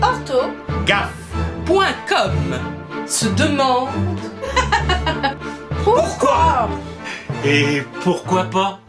ortho, .com se demande pourquoi? Et pourquoi pas?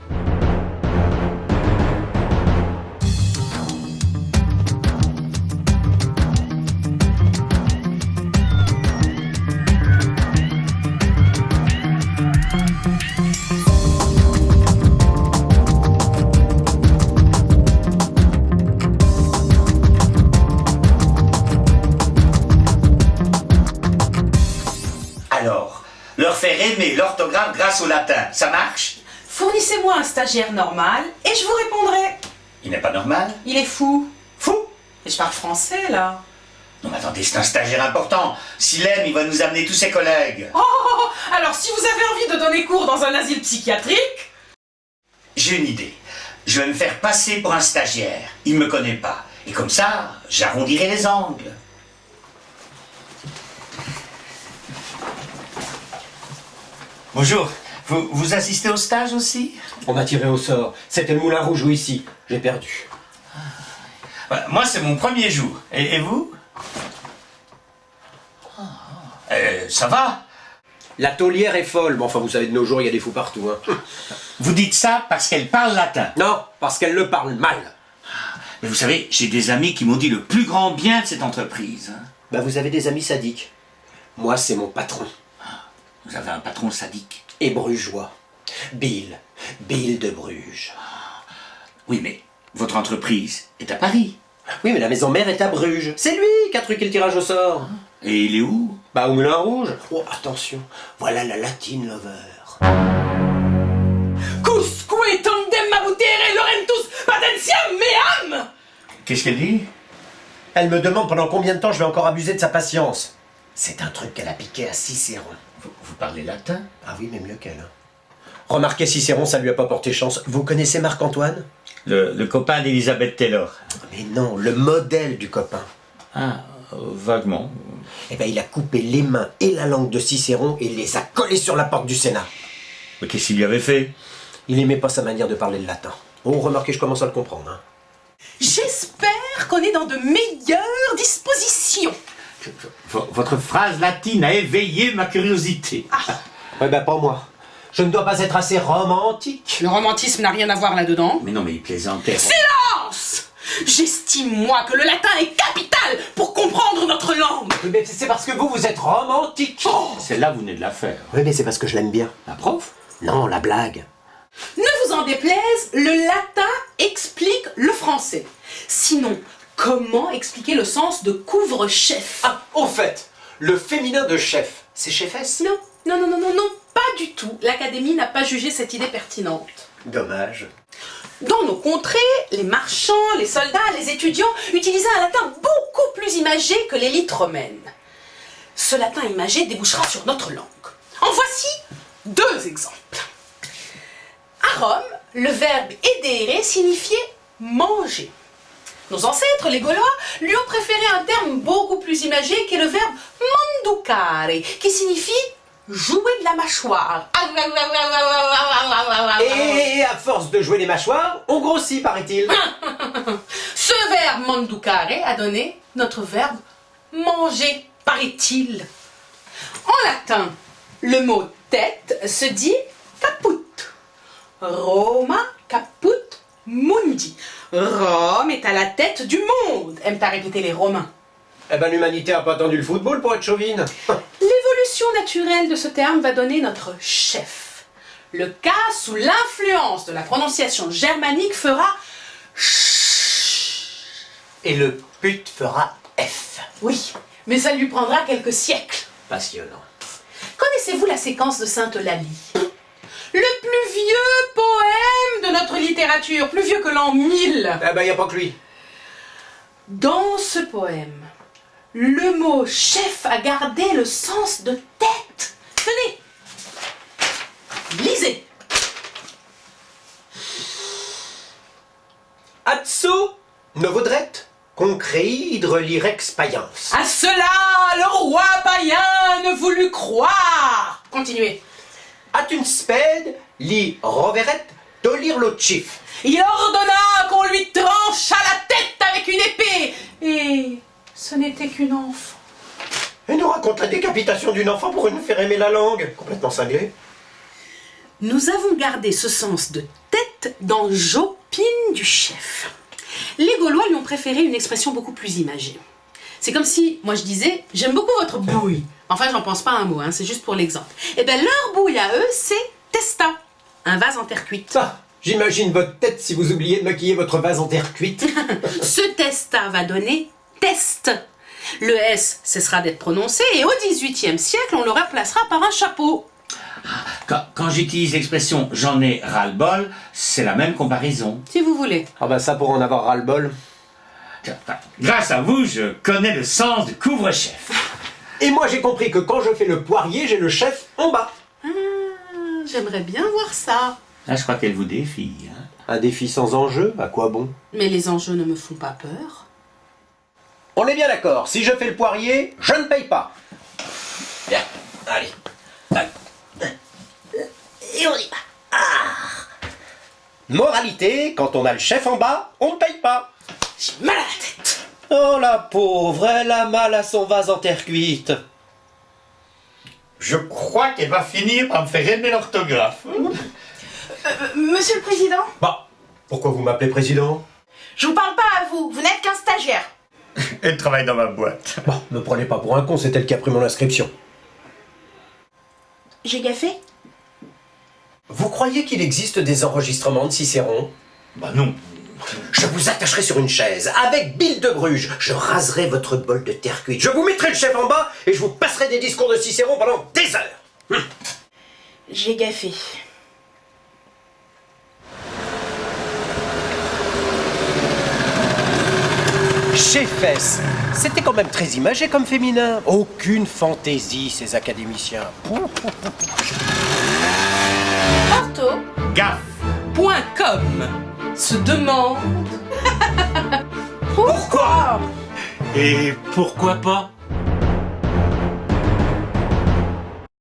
Alors, leur faire aimer l'orthographe grâce au latin, ça marche? Fournissez-moi un stagiaire normal et je vous répondrai. Il n'est pas normal? Il est fou. Fou? Et je parle français, là. Non mais attendez, c'est un stagiaire important. S'il aime, il va nous amener tous ses collègues. Oh, alors si vous avez envie de donner cours dans un asile psychiatrique... J'ai une idée. Je vais me faire passer pour un stagiaire. Il ne me connaît pas. Et comme ça, j'arrondirai les angles. Bonjour. Vous assistez au stage aussi? On m'a tiré au sort. C'était le Moulin Rouge ou ici. J'ai perdu. Moi, c'est mon premier jour. Et vous? Ça va? La taulière est folle. Bon, enfin, vous savez, de nos jours, il y a des fous partout. Hein. Vous dites ça parce qu'elle parle latin. Non, parce qu'elle le parle mal. Mais vous savez, j'ai des amis qui m'ont dit le plus grand bien de cette entreprise. Bah, vous avez des amis sadiques. Moi, c'est mon patron. Vous avez un patron sadique. Et brugeois. Bill de Bruges. Oui, mais votre entreprise est à Paris. Oui, mais la maison mère est à Bruges. C'est lui qui a truqué le tirage au sort. Et il est où? Bah, au Moulin Rouge. Oh, attention. Voilà la Latin Lover. Cusque tandem abutere lorentus patentiam meam. Qu'est-ce qu'elle dit? Elle me demande pendant combien de temps je vais encore abuser de sa patience. C'est un truc qu'elle a piqué à Cicéron. Vous parlez latin? Ah oui, mais mieux qu'elle. Hein. Remarquez, Cicéron, ça lui a pas porté chance. Vous connaissez Marc-Antoine? Le copain d'Elizabeth Taylor. Mais non, le modèle du copain. Ah, vaguement. Eh ben, il a coupé les mains et la langue de Cicéron et les a collés sur la porte du Sénat. Mais qu'est-ce qu'il lui avait fait? Il aimait pas sa manière de parler le latin. Oh, remarquez, je commence à le comprendre. Hein. J'espère qu'on est dans de meilleures dispositions. Votre phrase latine a éveillé ma curiosité. Ouais, ben, pas moi. Je ne dois pas être assez romantique. Le romantisme n'a rien à voir là-dedans. Mais non, mais il plaisantait. Silence! J'estime, moi, que le latin est capital pour comprendre notre langue. Oui, mais c'est parce que vous êtes romantique. Celle-là, vous venez de la faire. Oui, mais c'est parce que je l'aime bien. La prof? Non, la blague. Ne vous en déplaise, le latin explique le français. Sinon, comment expliquer le sens de couvre-chef? Ah, au fait, le féminin de chef, c'est chefesse? Non, pas du tout. L'Académie n'a pas jugé cette idée pertinente. Dommage. Dans nos contrées, les marchands, les soldats, les étudiants utilisaient un latin beaucoup plus imagé que l'élite romaine. Ce latin imagé débouchera sur notre langue. En voici 2 exemples. À Rome, le verbe edere signifiait manger. Nos ancêtres, les Gaulois, lui ont préféré un terme beaucoup plus imagé qui est le verbe manducare, qui signifie jouer de la mâchoire. Et à force de jouer les mâchoires, on grossit, paraît-il. Ce verbe manducare a donné notre verbe manger, paraît-il. En latin, le mot tête se dit caput. Roma caput mundi. Rome est à la tête du monde, aiment à répéter les Romains. Eh ben, l'humanité a pas attendu le football pour être chauvine. L'évolution naturelle de ce terme va donner notre chef. Le cas sous l'influence de la prononciation germanique fera ch. Et le pute fera F. Oui, mais ça lui prendra quelques siècles. Passionnant. Connaissez-vous la séquence de Sainte-Eulalie? Le plus vieux poème de notre littérature, plus vieux que l'an 1000. Eh ben, y a pas que lui. Dans ce poème, le mot chef a gardé le sens de tête. Tenez, lisez. Atso novodret concreidre lirex paiens. À cela, le roi païen ne voulut croire. Continuez. At une spède li roveret tolir lo chif. Il ordonna qu'on lui tranchât la tête avec une épée. Et Ce n'était qu'une enfant. Elle nous raconte la décapitation d'une enfant pour nous faire aimer la langue. Complètement cinglé. Nous avons gardé ce sens de tête dans Jopine du chef. Les Gaulois lui ont préféré une expression beaucoup plus imagée. C'est comme si, moi je disais, j'aime beaucoup votre bouille. Enfin, j'en pense pas un mot, hein, c'est juste pour l'exemple. Et bien, leur bouille à eux, c'est testa, un vase en terre cuite. Ça, j'imagine votre tête si vous oubliez de maquiller votre vase en terre cuite. Ce testa va donner test. Le S cessera d'être prononcé et au XVIIIe siècle, on le remplacera par un chapeau. Quand j'utilise l'expression « j'en ai ras-le-bol », c'est la même comparaison. Si vous voulez. Ah bah ça, pour en avoir ras-le-bol. Grâce à vous, je connais le sens du couvre-chef. Et moi, j'ai compris que quand je fais le poirier, j'ai le chef en bas. J'aimerais bien voir ça. Ah, je crois qu'elle vous défie. Hein. Un défi sans enjeu, à quoi bon? Mais les enjeux ne me font pas peur. On est bien d'accord, si je fais le poirier, je ne paye pas. Bien, allez. Et on y va. Moralité, quand on a le chef en bas, on ne paye pas. J'ai mal à la tête. Oh la pauvre, elle a mal à son vase en terre cuite. Je crois qu'elle va finir par me faire aimer l'orthographe. Monsieur le Président, Bah, pourquoi vous m'appelez président? je vous parle pas à vous, vous n'êtes qu'un stagiaire. Elle travaille dans ma boîte. Bon, me prenez pas pour un con, c'est elle qui a pris mon inscription. J'ai gaffé? Vous croyez qu'il existe des enregistrements de Cicéron? Bah non. Je vous attacherai sur une chaise, avec Bill de Bruges. Je raserai votre bol de terre cuite. Je vous mettrai le chef en bas et je vous passerai des discours de Cicéron pendant des heures. J'ai gaffé. Chefesse, c'était quand même très imagé comme féminin. Aucune fantaisie, ces académiciens. Ortho, Gaffe. .com se demande pourquoi? Et pourquoi pas?